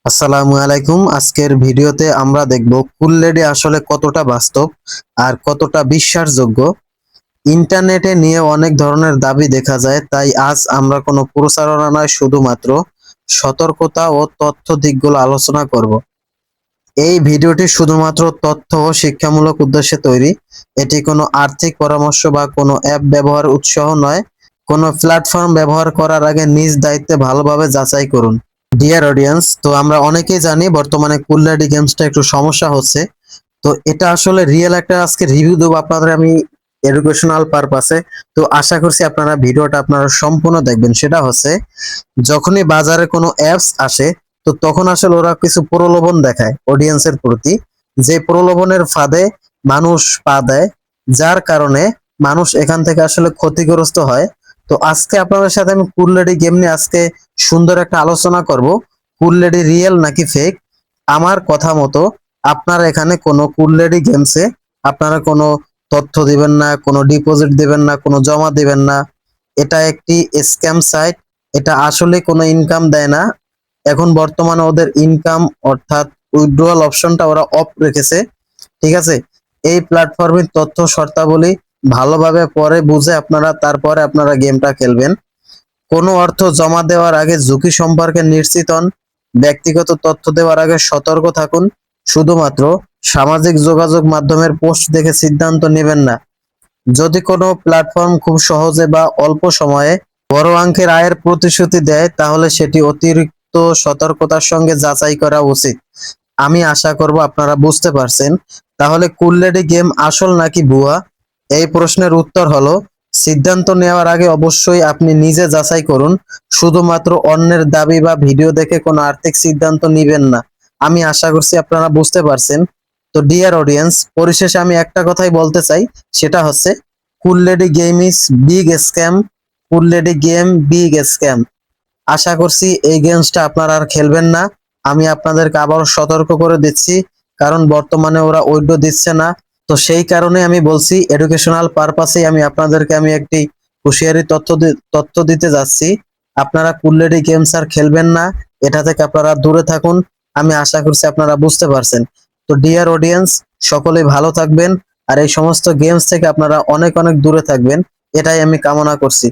আসসালামু আলাইকুম। আজকের ভিডিওতে আমরা দেখব কুল লেডি আসলে কতটা বাস্তব আর কতটা বিশ্বাসযোগ্য। ইন্টারনেটে নিয়ে অনেক ধরনের দাবি দেখা যায়, তাই আজ আমরা কোনো প্রচারণা নয়, শুধুমাত্র সতর্কতা ও তথ্য দিকগুলো আলোচনা করব। এই ভিডিওটি শুধুমাত্র তথ্য ও শিক্ষামূলক উদ্দেশ্যে তৈরি। এটি কোনো আর্থিক পরামর্শ বা কোনো অ্যাপ ব্যবহার উৎসাহ নয়। কোনো প্ল্যাটফর্ম ব্যবহার করার আগে নিজ দায়িত্বে ভালোভাবে যাচাই করুন। ডিয়ার অডিয়েন্স, তো আমরা অনেকেই জানি বর্তমানে কুল লেডি গেমসটা একটু সমস্যা হচ্ছে। তো এটা আসলে রিয়েল একটা আজকে রিভিউ দেবো আপনাদের আমি, এডুকেশনাল পারপাসে। তো আশা করছি আপনারা ভিডিওটা আপনারা সম্পূর্ণ দেখবেন। সেটা হচ্ছে, যখনই বাজারে কোনো অ্যাপস আসে, তো তখন আসলে ওরা কিছু প্রলোভন দেখায় অডিয়েন্সের প্রতি, যে প্রলোভনের ফাঁদে মানুষ পা দেয়, যার কারণে মানুষ এখান থেকে আসলে ক্ষতিগ্রস্ত হয়। তো আজকে আপনাদের সাথে আমি কুল লেডি গেম নিয়ে আজকে সুন্দর একটা আলোচনা করব। কুল লেডি রিয়েল নাকি ফেক। আমার কথা মতো আপনারা এখানে কোনো কুল লেডি গেমসে আপনারা কোনো তথ্য দিবেন না, কোনো ডিপোজিট দিবেন না, কোনো জমা দিবেন না। এটা একটি স্ক্যাম সাইট। এটা আসলে কোনো ইনকাম দেয় না। এখন বর্তমানে ওদের ইনকাম অর্থাৎ উইথড্রয়াল অপশনটা ওরা অফ রেখেছে। ঠিক আছে, এই প্ল্যাটফর্মের তথ্য শর্তাবলী ভালোভাবে পরে বুঝে আপনারা তারপরে আপনারা গেমটা খেলবেন। কোনো অর্থ জমা দেওয়ার আগে ঝুঁকি সম্পর্কে নিশ্চিত হন। ব্যক্তিগত তথ্য দেওয়ার আগে সতর্ক থাকুন। শুধুমাত্র সামাজিক যোগাযোগ মাধ্যমের পোস্ট দেখে সিদ্ধান্ত নেবেন না। যদি কোনো প্ল্যাটফর্ম খুব সহজে বা অল্প সময়ে বড় অঙ্কের আয়ের প্রতিশ্রুতি দেয়, তাহলে সেটি অতিরিক্ত সতর্কতার সঙ্গে যাচাই করা উচিত। আমি আশা করব আপনারা বুঝতে পারছেন। তাহলে কুল লেডি গেম আসল নাকি ভুয়া? এই প্রশ্নের উত্তর হলো, সিদ্ধান্ত নেওয়ার আগে অবশ্যই আপনি নিজে যাচাই করুন। শুধুমাত্র অন্যের দাবি বা ভিডিও দেখে কোনো আর্থিক সিদ্ধান্ত নিবেন না। আমি আশা করছি আপনারা বুঝতে পারছেন। তো ডিয়ার অডিয়েন্স, পরিশেষে আমি একটা কথাই বলতে চাই, সেটা হচ্ছে cool lady game is big scam. Cool lady game big scam. আশা করছি এই গেমসটা আপনারা আর খেলবেন না। আমি আপনাদেরকে আবারও সতর্ক করে দিচ্ছি, কারণ বর্তমানে ওরা উইথড্র দিচ্ছে না। তো সেই কারণে আমি বলছি, এডুকেশনাল পারপাসে আমি একটি হুঁশিয়ারি তথ্য দিতে যাচ্ছি। আপনারা কুল লেডি গেমস আর খেলবেন না। এটা থেকে আপনারা দূরে থাকুন। আমি আশা করছি আপনারা বুঝতে পারছেন। তো ডিয়ার অডিয়েন্স, সকলেই ভালো থাকবেন আর এই সমস্ত গেমস থেকে আপনারা অনেক অনেক দূরে থাকবেন, এটাই আমি কামনা করছি।